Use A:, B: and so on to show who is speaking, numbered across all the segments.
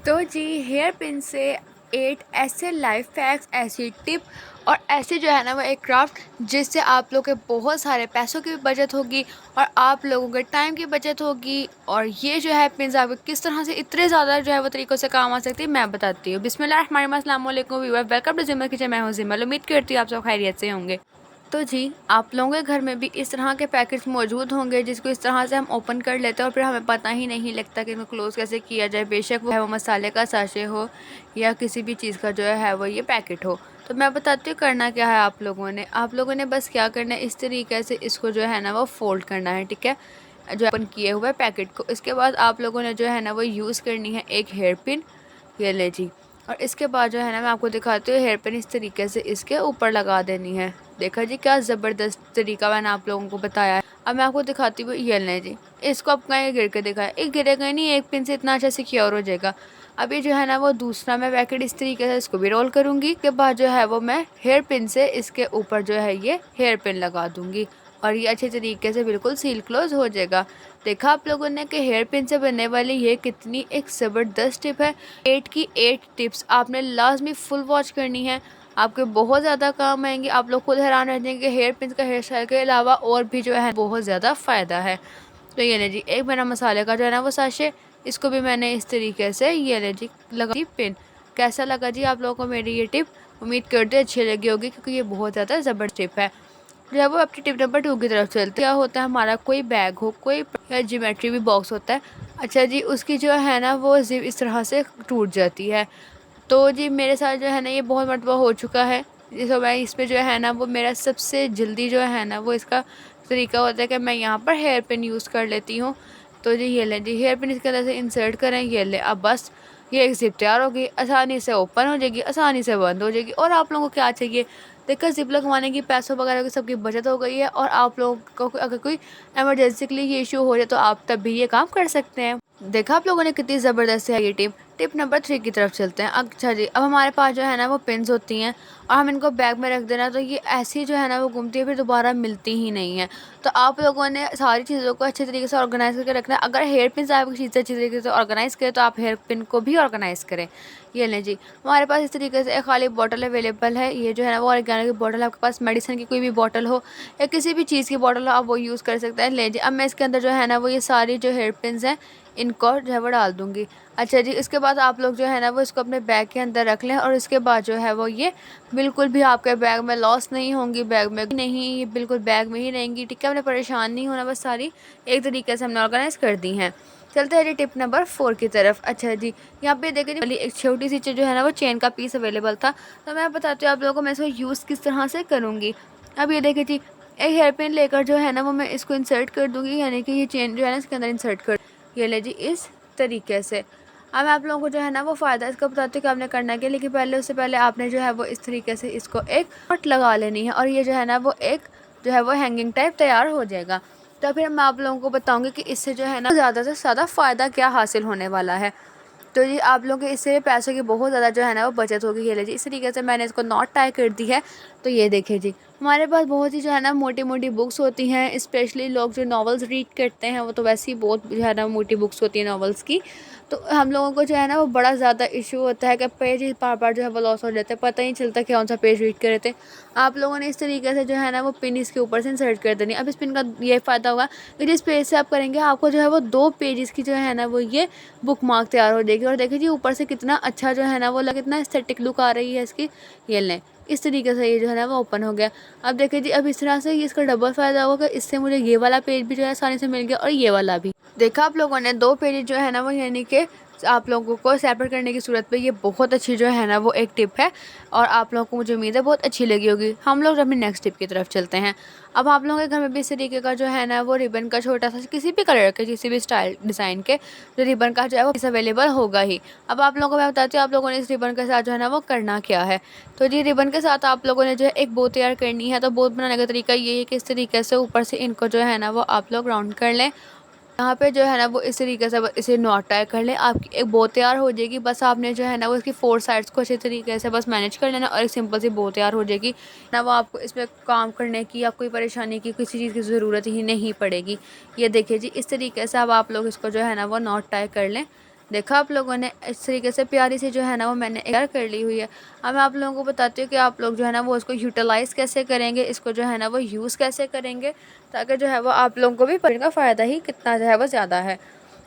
A: तो जी hair pin से 8 ऐसे लाइफ हैक्स, ऐसी टिप और ऐसे जो है ना वो एक क्राफ्ट जिससे आप लोग के बहुत सारे पैसों की भी बचत होगी और आप लोगों के टाइम की बचत होगी। और ये जो है पिन्स आपको किस तरह से इतने ज़्यादा जो है वो तरीक़ों से काम आ सकती है मैं बताती हूँ। बिस्मिल्लाहिर्रहमानिर्रहीम, अस्सलाम वालेकुम व्यूअर्स, वेलकम टू जिमल किचन। मैं हूँ जिमल, उम्मीद करती हूँ आप सब खैरियत से होंगे। तो जी आप लोगों के घर में भी इस तरह के पैकेट्स मौजूद होंगे जिसको इस तरह से हम ओपन कर लेते हैं और फिर हमें पता ही नहीं लगता कि इनको क्लोज़ कैसे किया जाए, बेशक वो है वो मसाले का साशे हो या किसी भी चीज़ का जो है वो ये पैकेट हो। तो मैं बताती हूँ करना क्या है। आप लोगों ने बस क्या करना है, इस तरीके से इसको जो है ना वो फोल्ड करना है, ठीक है, जो ओपन किए हुए पैकेट को। इसके बाद आप लोगों ने जो है ना वो यूज़ करनी है एक हेयर पिन, ये ले जी। और इसके बाद जो है ना मैं आपको दिखाती हूँ हेयर पिन इस तरीके से इसके ऊपर लगा देनी है। देखा जी क्या ज़बरदस्त तरीका मैंने आप लोगों को बताया है। अब मैं आपको दिखाती हूँ, ये लें जी, इसको अब कहीं गिर के दिखाया, एक गिरेगा नहीं, एक पिन से इतना अच्छा सिक्योर हो जाएगा। अब ये जो है ना वो दूसरा मैं पैकेट इस तरीके से इसको भी रोल करूँगी। के बाद जो है वो मैं हेयर पिन से इसके ऊपर जो है ये हेयर पिन लगा दूँगी और ये अच्छे तरीके से बिल्कुल सील क्लोज हो जाएगा। देखा आप लोगों ने कि हेयर पिन से बनने वाली ये कितनी एक ज़बरदस्त टिप है। 8 की 8 टिप्स आपने लाजमी फुल वॉच करनी है, आपके बहुत ज़्यादा काम आएंगे। आप लोग खुद हैरान रह जाएंगे कि हेयर पिन का हेयर स्टाइल के अलावा और भी जो है बहुत ज़्यादा फ़ायदा है। तो ये ले जी एक मेरा मसाले का जो है ना वो साशे, इसको भी मैंने इस तरीके से ये ले जी लगा दी पिन। कैसा लगा जी आप लोगों को मेरी ये टिप? उम्मीद करते अच्छी लगी होगी क्योंकि ये बहुत ज़्यादा ज़बरदस्त टिप है। जो है वो अपनी टिप नंबर 2 की तरफ चलते। क्या होता है, हमारा कोई बैग हो, कोई ज्योमेट्री भी बॉक्स होता है, अच्छा जी, उसकी जो है ना वो जिप इस तरह से टूट जाती है। तो जी मेरे साथ जो है ना ये बहुत मरतबा हो चुका है। जिसको मैं इस पे जो है ना वो मेरा सबसे जल्दी जो है ना वो इसका तरीका होता है कि मैं यहाँ पर हेयर पिन यूज़ कर लेती हूँ। तो जी ये लें जी, हेयर पिन इसके अंदर से इंसर्ट करें, ये ले। अब बस ये एक ज़िप तैयार होगी, आसानी से ओपन हो जाएगी, आसानी से बंद हो जाएगी। और आप लोगों को क्या चाहिए, देखकर ज़िप लगवाने की पैसों वगैरह की सबकी बचत हो गई है। और आप लोगों को अगर कोई इमरजेंसी के लिए ये इशू हो जाए तो आप तब भी ये काम कर सकते हैं। देखा आप लोगों ने कितनी ज़बरदस्त है ये टिप। टिप नंबर 3 की तरफ चलते हैं। अच्छा जी, अब हमारे पास जो है ना वो पिन्स होती हैं और हम इनको बैग में रख देना, तो ये ऐसी जो है ना वो घूमती है, फिर दोबारा मिलती ही नहीं है। तो आप लोगों ने सारी चीज़ों को अच्छे तरीके से ऑर्गेनाइज़ करके रखना है। अगर हेयर पिन्स आपकी चीज़ें अच्छी तरीके से ऑर्गेनाइज़ करें तो आप हेयर पिन को भी ऑर्गेनाइज़ करें। ये लें जी, हमारे पास इस तरीके से एक खाली बॉटल अवेलेबल है। ये जो है ना वो ऑर्गेनिक की बॉटल, आपके पास मेडिसिन की कोई भी बॉटल हो या किसी भी चीज़ की बॉटल हो आप वो यूज़ कर सकते हैं। ले जी, अब मैं इसके अंदर जो है ना वो ये सारी जो हेयर पिन्स हैं इनको जो है वो डाल दूँगी। अच्छा जी, इसके बाद आप लोग जो है ना वो इसको अपने बैग के अंदर रख लें और इसके बाद जो है वो ये बिल्कुल भी आपके बैग में लॉस नहीं होंगी, बैग में नहीं, ये बिल्कुल बैग में ही रहेंगी, ठीक है। हमने परेशान नहीं होना, बस सारी एक तरीके से हमने ऑर्गेनाइज़ कर दी हैं। चलते हैं जी टिप नंबर 4 की तरफ। अच्छा जी, यहाँ पे देखिए जी एक छोटी सी चीज़ जो है ना वो चेन का पीस अवेलेबल था, तो मैं बताती हूँ आप लोगों को मैं इसको यूज़ किस तरह से करूँगी। अब ये देखिए जी, एक हेयर पिन लेकर जो है ना वो मैं इसको इंसर्ट कर दूँगी, यानी कि ये चेन जो है ना इसके अंदर इंसर्ट कर, ये ले जी इस तरीके से। अब मैं आप लोगों को जो है ना वो फ़ायदा इसका बताती हूँ कि आपने करना क्या, लेकिन पहले उससे पहले आपने जो है वो इस तरीके से इसको एक नॉट लगा लेनी है और ये जो है ना वो एक जो है वो हैंगिंग टाइप तैयार हो जाएगा। तो फिर मैं आप लोगों को बताऊँगी कि इससे जो है ना ज़्यादा से ज़्यादा फ़ायदा क्या हासिल होने वाला है। तो जी आप लोगों के इससे पैसों की बहुत ज़्यादा जो है ना वो बचत होगी। ये ले जी, इस तरीके से मैंने इसको नॉट टाई कर दी है। तो ये देखिए जी, हमारे पास बहुत ही जो है ना मोटी मोटी बुक्स होती हैं, स्पेशली लोग जो नॉवेल्स रीड करते हैं वो तो वैसे ही बहुत जो है ना मोटी बुक्स होती हैं नॉवेल्स की। तो हम लोगों को जो है ना वो बड़ा ज़्यादा इशू होता है कि पेज बार बार जो है वो लॉस हो जाते हैं, पता ही नहीं चलता कौन सा पेज रीड कर रहे थे। आप लोगों ने इस तरीके से जो है ना वो पिन इसके ऊपर से इंसर्ट कर देनी। अब इस पिन का ये फ़ायदा होगा कि जिस पेज से आप करेंगे आपको जो है वो 2 पेजेस की जो है ना वो ये बुक मार्क तैयार हो जाएगी। और देखिए जी ऊपर से कितना अच्छा जो है ना वो लग, कितना एस्थेटिक लुक आ रही है इसकी। ये लें, इस तरीके से ये जो है ना वो ओपन हो गया। अब देखिए जी, अब इस तरह से ये इसका डबल फ़ायदा होगा कि इससे मुझे ये वाला पेज भी जो है आसानी से मिल गया और ये वाला भी। देखा आप लोगों ने 2 पेज जो है ना वो, यानी कि आप लोगों को सेपरेट करने की सूरत पे ये बहुत अच्छी जो है ना वो एक टिप है और आप लोगों को मुझे उम्मीद है बहुत अच्छी लगी होगी। हम लोग अपनी नेक्स्ट टिप की तरफ चलते हैं। अब आप लोगों के घर में भी इस तरीके का जो है ना वो रिबन का छोटा सा किसी भी कलर के, किसी भी स्टाइल डिज़ाइन के जो रिबन का जो है वो पीस अवेलेबल होगा ही। अब आप लोगों को मैं बताती हूँ आप लोगों ने इस रिबन के साथ जो है ना वो करना क्या है। तो जी रिबन के साथ आप लोगों ने जो है एक बो तैयार करनी है। तो बो बनाने का तरीका ये है कि इस तरीके से ऊपर से इनको जो है ना वो आप लोग राउंड कर लें। यहाँ पे जो है ना वो इस तरीके से इसे नॉट टाई कर लें, आपकी एक बो तैयार हो जाएगी। बस आपने जो है ना वो इसकी 4 साइड्स को अच्छे तरीके से बस मैनेज कर लेना और एक सिंपल सी बो तैयार हो जाएगी ना। वो आपको इसमें काम करने की या कोई परेशानी की किसी चीज़ की ज़रूरत ही नहीं पड़ेगी। ये देखिए जी, इस तरीके से अब आप लोग इसको जो है ना वो नॉट टाई कर लें। देखा आप लोगों ने, इस तरीके से प्यारी सी जो है ना वो मैंने तैयार कर ली हुई है। अब मैं आप लोगों को बताती हूँ कि आप लोग जो है ना वो उसको यूटिलाइज़ कैसे करेंगे, इसको जो है ना वो यूज़ कैसे करेंगे, ताकि जो है वो आप लोगों को भी का फ़ायदा ही कितना जो है वो ज़्यादा है।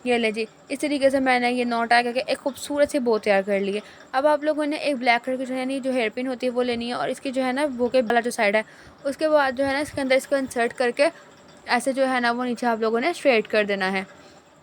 A: ये ले जी, इस तरीके से मैंने ये नॉट टाई करके एक खूबसूरत सी बो तैयार कर ली है। अब आप लोगों ने एक ब्लैक कलर की जो है ना जो हेयर पिन होती है वो लेनी है, और इसकी जो है ना बो के वाला जो साइड है उसके बाद जो है ना इसके अंदर इसको इंसर्ट करके ऐसे जो है ना वो नीचे आप लोगों ने स्ट्रेट कर देना है।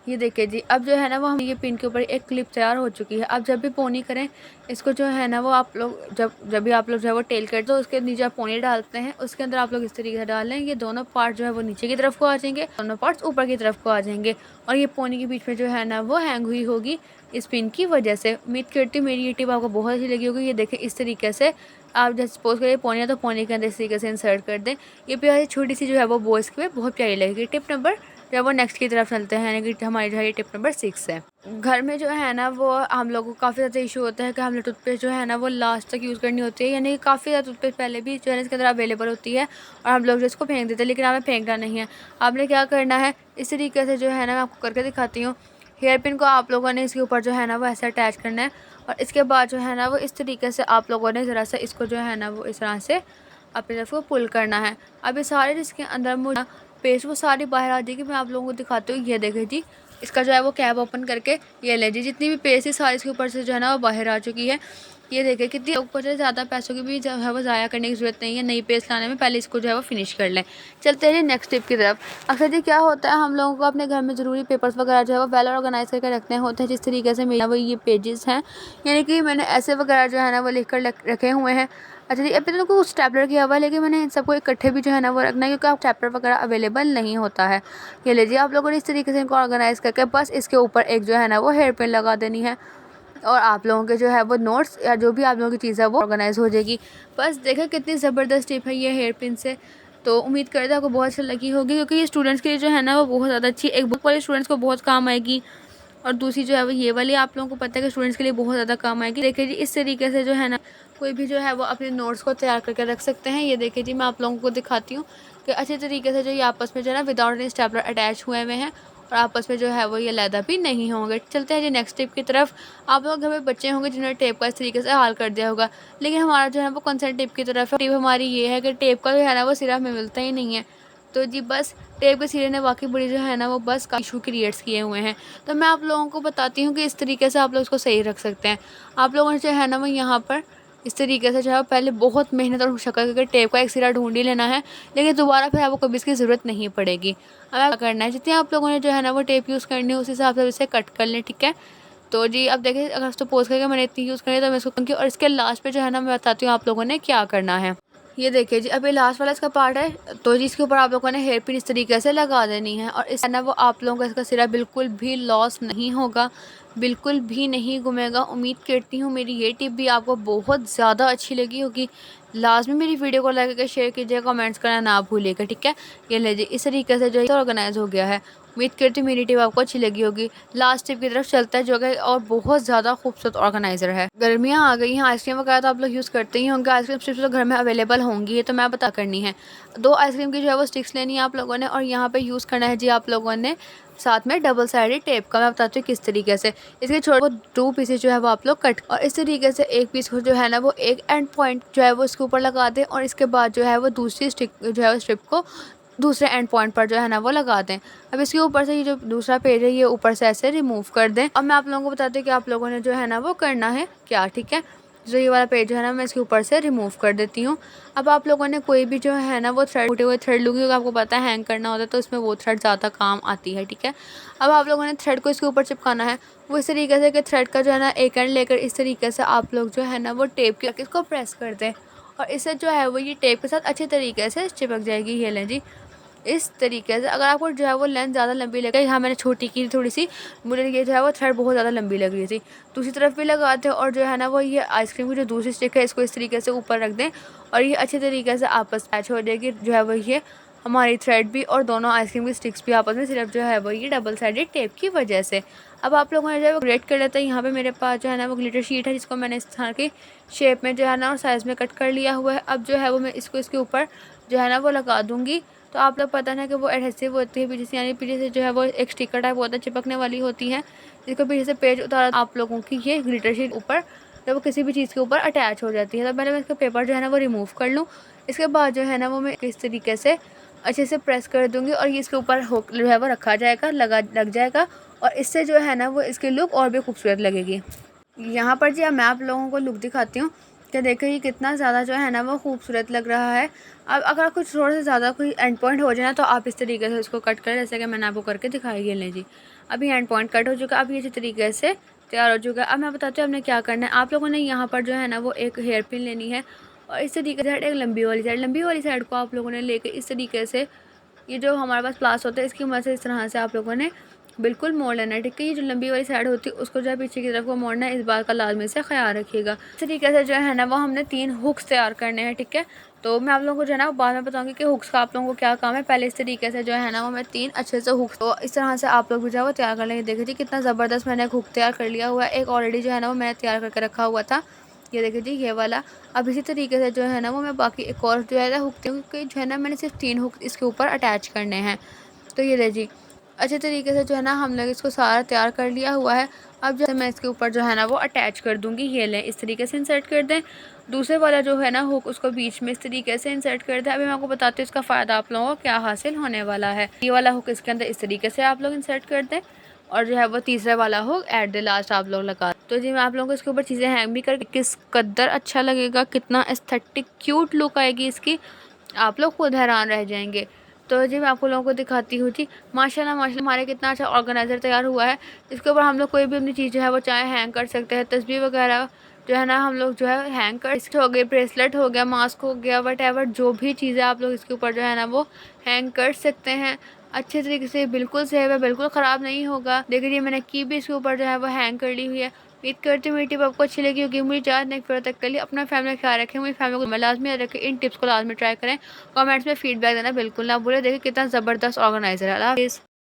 A: ये देखिए जी, अब जो है ना वो हम ये पिन के ऊपर एक क्लिप तैयार हो चुकी है। अब जब भी पोनी करें इसको जो है ना वो आप लोग जब जब भी आप लोग जो है वो टेल करते हो उसके नीचे आप पोनी डालते हैं, उसके अंदर आप लोग इस तरीके से डाल लें, ये दोनों पार्ट जो है वो नीचे की तरफ को आ जाएंगे, दोनों पार्ट्स ऊपर की तरफ को आ जाएंगे, और ये पोनी के बीच में जो है ना वो हैंग हुई होगी इस पिन की वजह से। उम्मीद करती हूँ मेरी ये टिप आपको बहुत अच्छी लगी होगी। ये देखें इस तरीके से आप जैसे सपोज करिए पोनी है तो पोनी के अंदर इस तरीके से इंसर्ट कर दें। ये प्यारी छोटी सी जो है वो बॉयज़ के बहुत प्यारी लगेगी। टिप नंबर जब वो नेक्स्ट की तरफ चलते हैं, यानी कि हमारी जो है टिप नंबर 6 है। घर में जो है ना वो हम लोगों को काफ़ी ज़्यादा इशू होता है कि हमने टूथपेस्ट जो है ना वो लास्ट तक यूज़ करनी होती है, यानी कि काफ़ी ज़्यादा टूथपेस्ट पहले भी जो है ना इसके अंदर अवेलेबल होती है और हम लोग जो इसको फेंक देते हैं, लेकिन हमें फेंकना नहीं है। आपने क्या करना है, इस तरीके से जो है ना मैं आपको करके दिखाती हूँ। हेयर पिन को आप लोगों ने इसके ऊपर जो है ना वो ऐसे अटैच करना है, और इसके बाद जो है ना वो इस तरीके से आप लोगों ने ज़रा सा इसको जो है ना वो इस तरह से अपनी तरफ को पुल करना है। अब ये सारे जिसके अंदर मुझे पेस्ट वो सारी बाहर आ जाएगी। मैं आप लोगों को दिखाती हूँ। ये देखें जी, इसका जो है वो कैप ओपन करके ये ले जी, जितनी भी पेस्ट है सारी इसके ऊपर से जो है ना वो बाहर आ चुकी है। ये देखें कितनी ऊपर से, ज़्यादा पैसों की भी जो है वो ज़ाया करने की ज़रूरत नहीं है नई पेस्ट लाने में, पहले इसको जो है वो फिनिश कर लें। चलते हैं नेक्स्ट टिप की तरफ। अक्सर जी क्या होता है, हम लोगों को अपने घर में ज़रूरी पेपर्स वगैरह जो है वो वेल ऑर्गेनाइज करके रखने होते हैं। जिस तरीके से मेरा वो ये पेजेस हैं, यानी कि मैंने ऐसे वगैरह जो है ना वो लिख कर रखे हुए हैं। अच्छा जी, अभी तो कुछ स्टेपलर किया हुआ है, लेकिन मैंने इन सबको इकट्ठे भी जो है ना वो रखना है, क्योंकि आप स्टेपलर वगैरह अवेलेबल नहीं होता है। ये लीजिए, आप लोगों ने इस तरीके से इनको ऑर्गेनाइज़ करके बस इसके ऊपर एक जो है ना वो हेयर पिन लगा देनी है, और आप लोगों के जो है वो नोट्स या जो भी आप लोगों की चीज़ है वो ऑर्गेनाइज हो जाएगी। बस देखा कितनी ज़बरदस्त टिप है ये हेयर पिन से। तो उम्मीद करते हैं आपको बहुत अच्छी लगी होगी, क्योंकि ये स्टूडेंट्स के लिए जो है ना वो बहुत ज़्यादा अच्छी, एक बुक वाले स्टूडेंट्स को बहुत काम आएगी, और दूसरी जो है वो ये वाली आप लोगों को पता है कि स्टूडेंट्स के लिए बहुत ज़्यादा काम आएगी। देखिए जी, इस तरीके से जो है ना कोई भी जो है वो अपने नोट्स को तैयार करके रख सकते हैं। ये देखिए जी, मैं आप लोगों को दिखाती हूँ कि अच्छे तरीके से जो ये आपस में जो है ना विदाउट एनी स्टेपलर अटैच हुए हुए हैं, और आपस में जो है वो ये लैदा भी नहीं होंगे। चलते हैं जी नेक्स्ट टिप की तरफ। आप लोग घर में बच्चे होंगे जिन्होंने टेप का इस तरीके से हाल कर दिया होगा, लेकिन हमारा जो है वो कंसर्न टिप की तरफ है। टिप हमारी ये है कि टेप का जो है ना वो सिरा हमें मिलता ही नहीं है। तो जी बस टेप के सिरे ने वाकई बड़ी जो है ना वो बस इशू क्रिएट्स किए हुए हैं। तो मैं आप लोगों को बताती हूँ कि इस तरीके से आप लोग इसको सही रख सकते हैं। आप लोगों ने जो है ना वो यहाँ पर इस तरीके से जो है पहले बहुत मेहनत और मुशक्कत करके टेप का एक सिरा ढूंढ ही लेना है, लेकिन दोबारा फिर आपको कभी इसकी ज़रूरत नहीं पड़ेगी। अब क्या करना है, जितनी आप लोगों ने जो है ना वो टेप यूज़ करनी है उस हिसाब से इसे कट कर लें, ठीक है। तो जी अब देखिए, अगर सपोज करके मैंने इतनी यूज़ करनी है तो मैं इसको क्योंकि, और इसके लास्ट पे जो है ना मैं बताती हूँ आप लोगों ने क्या करना है। ये देखिए जी, अभी लास्ट वाला इसका पार्ट है, तो जी इसके ऊपर आप लोगों ने हेयर पिन इस तरीके से लगा देनी है, और इस ना वो आप लोगों का इसका सिरा बिल्कुल भी लॉस नहीं होगा, बिल्कुल भी नहीं घूमेगा। उम्मीद करती हूँ मेरी ये टिप भी आपको बहुत ज़्यादा अच्छी लगी होगी। लाजमी मेरी वीडियो को लाइक करके शेयर कीजिएगा, कमेंट्स करना ना भूलिएगा, ठीक है। ये लीजिए, इस तरीके से जो है ऑर्गेनाइज हो गया है। उम्मीद करती हूँ मेरी टिप आपको अच्छी लगी होगी। लास्ट टिप की तरफ चलता है, जो कि और बहुत ज़्यादा खूबसूरत ऑर्गेनाइज़र है। गर्मियाँ आ गई हैं, आइसक्रीम वगैरह तो आप लोग यूज़ करते ही होंगे। आइसक्रीम स्टिक्स तो घर में अवेलेबल होंगी, ये तो मैं बता करनी है। 2 आइसक्रीम की जो है वो स्टिक्स लेनी है आप लोगों ने, और यहाँ पे यूज़ करना है जी आप लोगों ने साथ में डबल साइडेड टेप का। मैं बताती हूँ किस तरीके से। इसके छोटे 2 पीसेस जो है वो आप लोग कट, और इस तरीके से एक पीस को जो है ना वो एक एंड पॉइंट जो है वो इसके ऊपर लगा दें, और इसके बाद जो है वो दूसरी स्टिक जो है वो स्ट्रिप को दूसरे एंड पॉइंट पर जो है ना वो लगा दें। अब इसके ऊपर से ये जो दूसरा पेज है ये ऊपर से ऐसे रिमूव कर दें। अब मैं आप लोगों को बताती हूँ कि आप लोगों ने जो है ना वो करना है क्या, ठीक है। जो ये वाला पेज है ना मैं इसके ऊपर से रिमूव कर देती हूँ। अब आप लोगों ने कोई भी जो है ना वो थ्रेड, टूटे हुए थ्रेड लूँगी, क्योंकि आपको पता है हैंग करना होता है तो इसमें वो थ्रेड ज़्यादा काम आती है, ठीक है। अब आप लोगों ने थ्रेड को इसके ऊपर चिपकाना है, वो इस तरीके से कि थ्रेड का जो है ना एक एंड लेकर इस तरीके से आप लोग जो है ना वो टेप के इसको प्रेस कर दें, और इससे जो है वो ये टेप के साथ अच्छे तरीके से चिपक जाएगी। ये लें जी, इस तरीके से। अगर आपको जो है वो लेंथ ज़्यादा लंबी लगे, यहाँ मैंने छोटी की थोड़ी सी, मुझे ये जो है वो थ्रेड बहुत ज़्यादा लंबी लग रही थी, दूसरी तरफ भी लगाते हैं, और जो है ना वो ये आइसक्रीम की जो दूसरी स्टिक है इसको इस तरीके से ऊपर रख दें, और ये अच्छे तरीके से आपस मैच हो जाएगी जो है वो ये हमारी थ्रेड भी और दोनों आइसक्रीम की स्टिक्स भी आपस में, सिर्फ जो है वो ये डबल साइडेड टेप की वजह से। अब आप लोगों ने जो है वो ग्रेट कर लेते हैं। यहाँ पे मेरे पास जो है ना वो ग्लिटर शीट है, जिसको मैंने इस तरह की शेप में जो है ना और साइज़ में कट कर लिया हुआ है। अब जो है वो मैं इसको इसके ऊपर जो है ना वो लगा दूँगी, तो आप लोग पता ना कि वो एडहेसिव होती है पीछे से, यानी पीछे से जो है वो एक स्टिकर टाइप होता है, चिपकने वाली होती है, जिसको पीछे से पेज उतारा आप लोगों की ये ग्लिटर शीट ऊपर जब वो किसी भी चीज़ के ऊपर अटैच हो जाती है। तो पहले मैं इसका पेपर जो है ना वो रिमूव कर लूँ। इसके बाद जो है ना वो मैं इस तरीके से अच्छे से प्रेस कर दूँगी और ये इसके ऊपर हुक जो है वो रखा जाएगा, लग जाएगा, और इससे जो है ना वो इसकी लुक और भी खूबसूरत लगेगी। यहाँ पर जी अब मैं आप लोगों को लुक दिखाती हूँ कि देखो ये कितना ज़्यादा जो है ना वो खूबसूरत लग रहा है। अब अगर कुछ थोड़ा सा ज़्यादा कोई एंड पॉइंट हो जाए ना तो आप इस तरीके से इसको कट करें, जैसे कि मैंने आपको करके दिखाई है। लें जी, अभी एंड पॉइंट कट हो चुका है। अब ये इसी तरीके से तैयार हो चुका है। अब मैं बताती हूँ आपने क्या करना है। आप लोगों ने यहाँ पर जो है ना वो एक हेयर पिन लेनी है और इस तरीके से एक लंबी वाली साइड को आप लोगों ने लेके इस तरीके से ये जो हमारे पास प्लास होता है इसकी मदद से इस तरह से आप लोगों ने बिल्कुल मोड़ लेना है। ठीक है, ये जो लंबी वाली साइड होती है उसको जो है पीछे की तरफ को मोड़ना है, इस बात का लाजमी से ख्याल रखिएगा। इस तरीके से जो है ना वो हमने 3 हुक्स तैयार करने हैं। ठीक है, तो मैं आप लोगों को जो है ना बाद में बताऊंगी कि हुक्स का आप लोगों को क्या काम है। पहले इस तरीके से जो है ना वो मैं 3 अच्छे से हुक्स तो इस तरह से आप लोग भी जो है वो तैयार कर लेंगे। देखिए जी कितना ज़बरदस्त मैंने एक हुक तैयार कर लिया हुआ है। एक ऑलरेडी जो है ना वो मैंने तैयार करके रखा हुआ था, ये देखिए जी ये वाला। अब इसी तरीके से जो है ना वो मैं बाकी एक और जो है हुक क्योंकि जो है ना मैंने सिर्फ 3 हुक इसके ऊपर अटैच करने हैं। तो ये ले जी अच्छे तरीके से जो है ना हम लोग इसको सारा तैयार कर लिया हुआ है। अब जैसे मैं इसके ऊपर जो है ना वो अटैच कर दूंगी, ये लें इस तरीके से इंसर्ट कर दें। दूसरे वाला जो है ना हुक उसको बीच में इस तरीके से इंसर्ट कर दें। अभी मैं आपको बताती हूँ इसका फ़ायदा आप लोगों को क्या हासिल होने वाला है। ये वाला हुक इसके अंदर इस तरीके से आप लोग इंसर्ट कर दें और जो है वो तीसरा वाला हुक एट द लास्ट आप लोग लगा। तो जी मैं आप लोगों को इसके ऊपर चीज़ें हैंग भी करके किस कदर अच्छा लगेगा, कितना एस्थेटिक क्यूट लुक आएगी इसकी, आप लोग खुद हैरान रह जाएंगे। तो जी मैं आपको लोगों को दिखाती हूँ जी। माशाल्लाह माशाल्लाह हमारे कितना अच्छा ऑर्गेनाइज़र तैयार हुआ है। इसके ऊपर हम लोग कोई भी अपनी चीज़ जो है वो चाहे हैंग कर सकते हैं। तस्बीह वगैरह जो है ना हम लोग जो है हैंग कर हो गए, ब्रेसलेट हो गया, मास्क हो गया, वट जो भी चीज़ें आप लोग इसके ऊपर जो है ना वो हैंग कर सकते हैं। अच्छे तरीके से बिल्कुल सेफ है, बिल्कुल ख़राब नहीं होगा। देखिए मैंने की भी इसके ऊपर जो है वो हैंग कर ली हुई है। उम्मीद करती हूँ मेरी टिप आपको अच्छी लगी होगी। मुझे इजाज़त नहीं, फिर तक के लिए अपना फैमिली का ख्याल रखें, मेरी फैमिली को लाजमी याद रखें, इन टिप्स को लाजमी ट्राई करें। कमेंट्स में फीडबैक देना बिल्कुल ना भूलें। देखिए कितना ज़बरदस्त ऑर्गेनाइज़र है। अल्लाह हाफ़िज़।